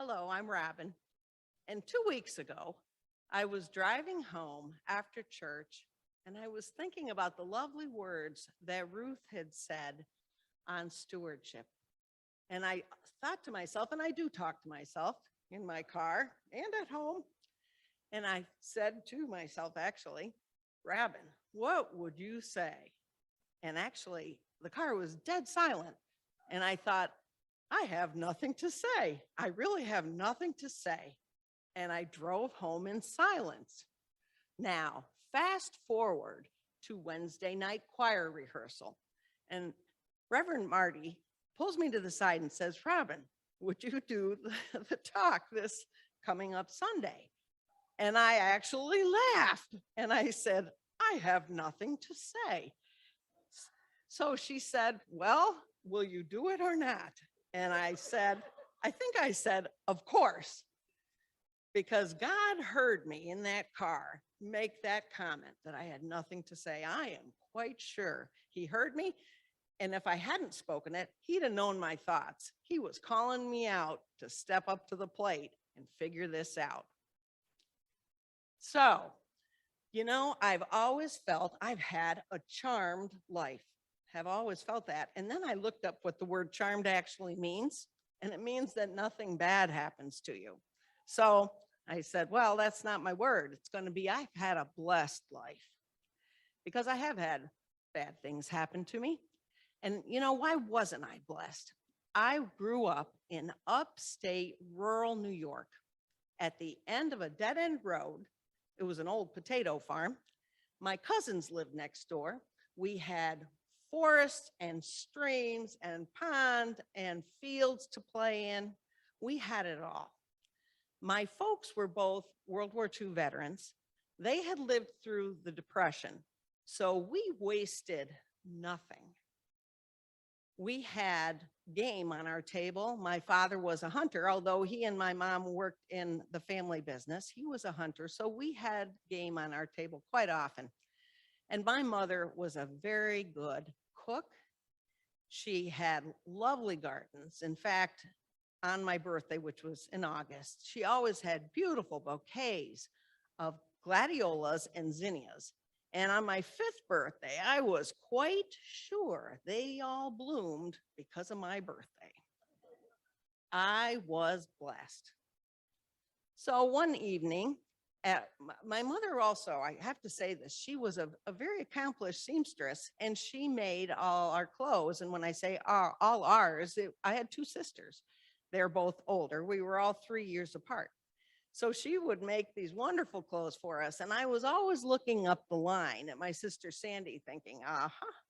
Hello, I'm Robin. And 2 weeks ago, I was driving home after church and I was thinking about the lovely words that Ruth had said on stewardship. And I thought to myself, and I do talk to myself in my car and at home, and I said to myself, actually, Robin, what would you say? And actually, the car was dead silent. And I thought, I have nothing to say. I really have nothing to say. And I drove home in silence. Now, fast forward to Wednesday night choir rehearsal. And Reverend Marty pulls me to the side and says, Robin, would you do the talk this coming up Sunday? And I actually laughed. And I said, I have nothing to say. So she said, well, will you do it or not? And I think I said, of course, because God heard me in that car make that comment that I had nothing to say. I am quite sure he heard me. And if I hadn't spoken it, he'd have known my thoughts. He was calling me out to step up to the plate and figure this out. So, I've always felt I've had a charmed life. Have always felt that. And then I looked up what the word charmed actually means, and it means that nothing bad happens to you. So I said, well, that's not my word. It's going to be, I've had a blessed life, because I have had bad things happen to me. And why wasn't I blessed? I grew up in upstate rural New York at the end of a dead-end road. It was an old potato farm. My cousins lived next door. We had forests and streams and pond and fields to play in. We had it all. My folks were both World War II veterans. They had lived through the Depression, so we wasted nothing. We had game on our table. My father was a hunter, although he and my mom worked in the family business. He was a hunter, so we had game on our table quite often. And my mother was a very good cook. She had lovely gardens. In fact, on my birthday, which was in August, she always had beautiful bouquets of gladiolas and zinnias. And on my 5th birthday, I was quite sure they all bloomed because of my birthday. I was blessed. So one evening, my mother also, I have to say this, she was a very accomplished seamstress, and she made all our clothes. And when I say all ours, I had 2 sisters. They're both older. We were all 3 years apart. So she would make these wonderful clothes for us. And I was always looking up the line at my sister Sandy thinking,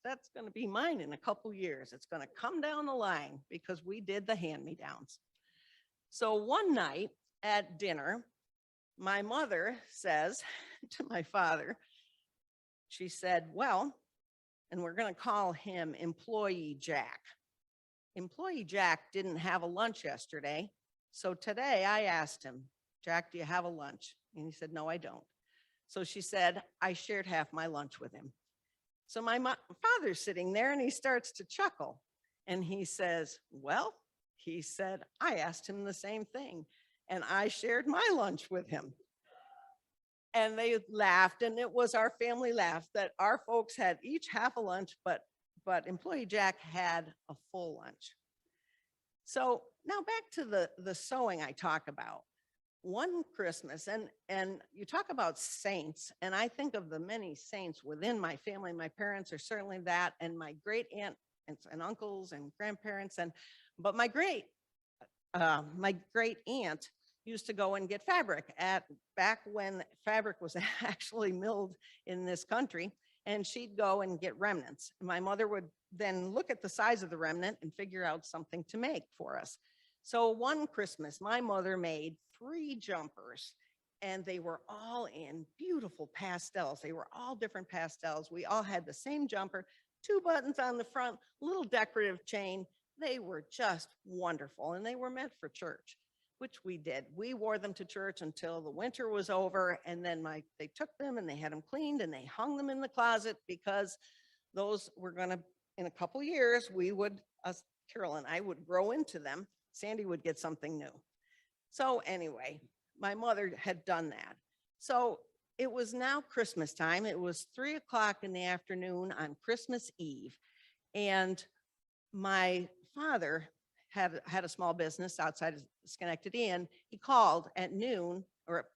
that's going to be mine in a couple years. It's going to come down the line, because we did the hand-me-downs. So one night at dinner, my mother says to my father, she said, well, and we're going to call him Employee Jack. Employee Jack didn't have a lunch yesterday. So today I asked him, Jack, do you have a lunch? And he said, no, I don't. So she said, I shared half my lunch with him. So my father's sitting there and he starts to chuckle. And he says, well, he said, I asked him the same thing. And I shared my lunch with him. And they laughed, and it was our family laugh that our folks had each half a lunch, but Employee Jack had a full lunch. So now back to the sewing I talk about. One Christmas, and you talk about saints, and I think of the many saints within my family. My parents are certainly that, and my great aunt and uncles and grandparents, but my great aunt used to go and get fabric back when fabric was actually milled in this country, and she'd go and get remnants. My mother would then look at the size of the remnant and figure out something to make for us. So one Christmas, my mother made 3 jumpers, and they were all in beautiful pastels. They were all different pastels. We all had the same jumper, 2 buttons on the front, little decorative chain. They were just wonderful, and they were meant for church, which we did. We wore them to church until the winter was over, and then they took them and they had them cleaned and they hung them in the closet, because those were going to, in a couple years, Carol and I would grow into them. Sandy would get something new. So anyway, my mother had done that. So it was now Christmas time. It was 3 o'clock in the afternoon on Christmas Eve. And my father had a small business outside of Schenectady, and he called at noon, or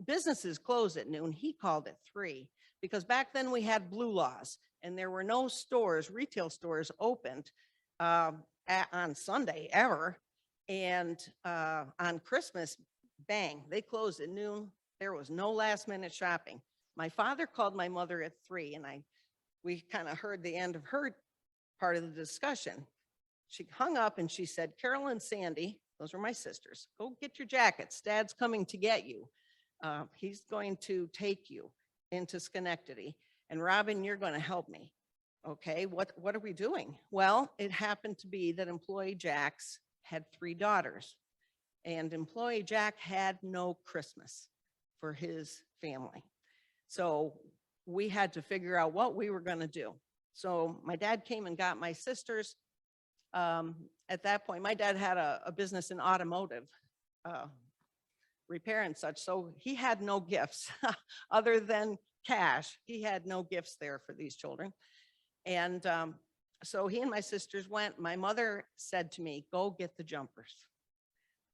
businesses close at noon. He called at 3 because back then we had blue laws and there were no stores, retail stores opened on Sunday ever. And on Christmas, bang, they closed at noon. There was no last minute shopping. My father called my mother at 3, and we kind of heard the end of her part of the discussion. She hung up and she said, Carol and Sandy, those were my sisters, go get your jackets. Dad's coming to get you. He's going to take you into Schenectady. And Robin, you're going to help me. Okay, what are we doing? Well, it happened to be that employee Jack's had 3 daughters. And employee Jack had no Christmas for his family. So we had to figure out what we were going to do. So my dad came and got my sisters. At that point, my dad had a business in automotive repair and such. So he had no gifts other than cash. He had no gifts there for these children. And so he and my sisters went. My mother said to me, go get the jumpers.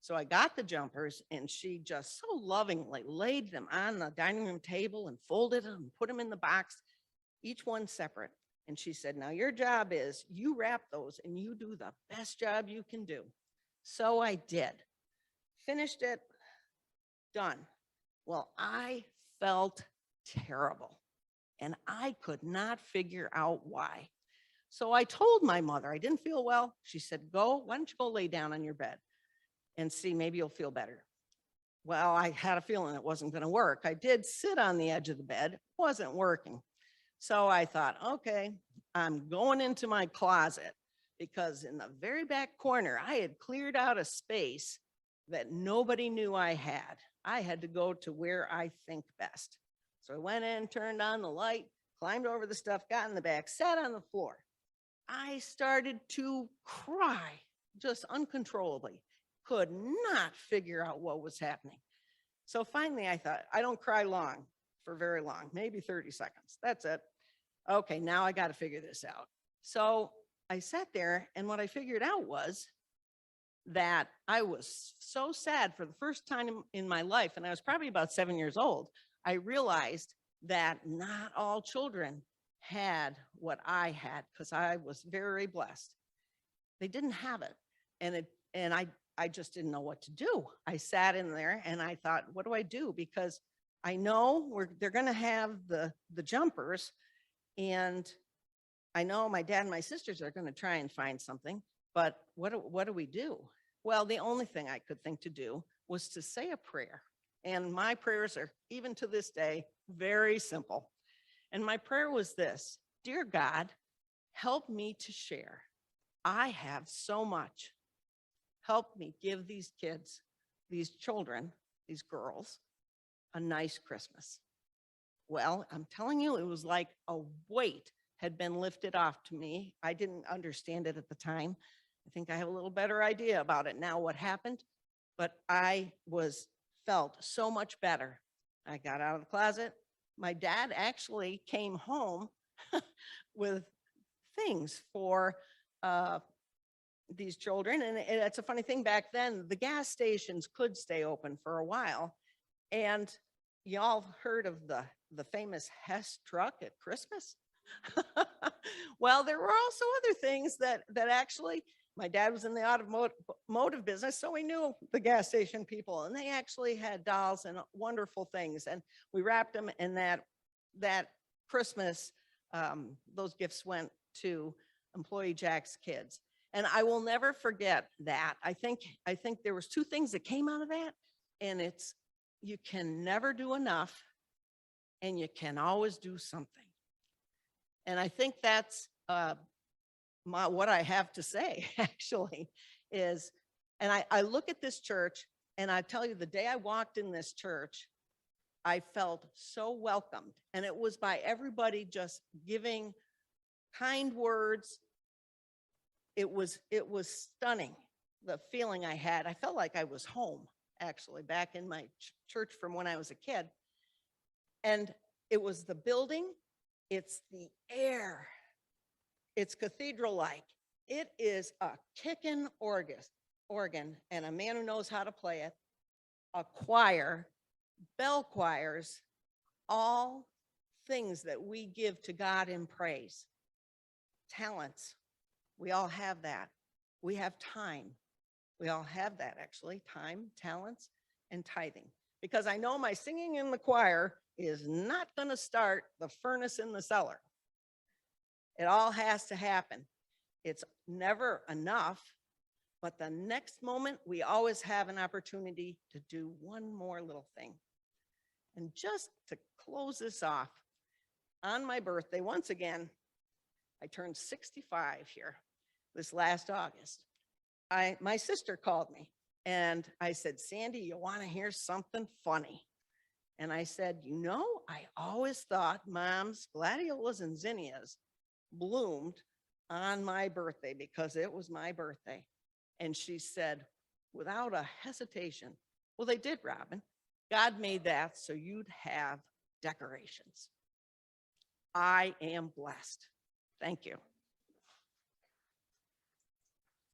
So I got the jumpers, and she just so lovingly laid them on the dining room table and folded them and put them in the box, each one separate. And she said, now your job is you wrap those and you do the best job you can do. So I did. Finished it, done. Well, I felt terrible and I could not figure out why. So I told my mother, I didn't feel well. She said, why don't you go lay down on your bed and see, maybe you'll feel better. Well, I had a feeling it wasn't going to work. I did sit on the edge of the bed, wasn't working. So I thought, okay, I'm going into my closet, because in the very back corner, I had cleared out a space that nobody knew I had. I had to go to where I think best. So I went in, turned on the light, climbed over the stuff, got in the back, sat on the floor. I started to cry just uncontrollably. Could not figure out what was happening. So finally I thought, I don't cry for very long, maybe 30 seconds. That's it. Okay, now I got to figure this out. So I sat there, and what I figured out was that I was so sad for the first time in my life, and I was probably about 7 years old. I realized that not all children had what I had, because I was very blessed. They didn't have it, and I just didn't know what to do. I sat in there and I thought, what do I do? Because I know they're going to have the jumpers, and I know my dad and my sisters are going to try and find something, but what do we do? Well, the only thing I could think to do was to say a prayer. And my prayers are, even to this day, very simple. And my prayer was this: dear God, help me to share. I have so much. Help me give these kids, these children, these girls, a nice Christmas. Well, I'm telling you, it was like a weight had been lifted off to me. I didn't understand it at the time. I think I have a little better idea about it now, what happened, but I felt so much better. I got out of the closet. My dad actually came home with things for these children. And it's a funny thing, back then, the gas stations could stay open for a while. And y'all heard of the famous Hess truck at Christmas? Well, there were also other things that actually, my dad was in the automotive business, so we knew the gas station people, and they actually had dolls and wonderful things. And we wrapped them in that Christmas. Those gifts went to employee Jack's kids. And I will never forget that. I think there was 2 things that came out of that, and it's, you can never do enough, and you can always do something. And I think that's what I have to say, actually, is, and I look at this church, and I tell you, the day I walked in this church, I felt so welcomed. And it was by everybody just giving kind words. It was stunning, the feeling I had. I felt like I was home, actually, back in my church from when I was a kid. And it was the building, it's the air, it's cathedral-like. It is a kicking organ, and a man who knows how to play it, a choir, bell choirs, all things that we give to God in praise. Talents, we all have that. We have time. We all have that, actually, time, talents, and tithing. Because I know my singing in the choir is not going to start the furnace in the cellar. It all has to happen. It's never enough, but the next moment, we always have an opportunity to do one more little thing. And just to close this off, on my birthday, once again, I turned 65 here this last August. My sister called me and I said, Sandy, you want to hear something funny? And I said, I always thought Mom's gladiolas and zinnias bloomed on my birthday because it was my birthday. And she said, without a hesitation, well, they did, Robin. God made that so you'd have decorations. I am blessed. Thank you.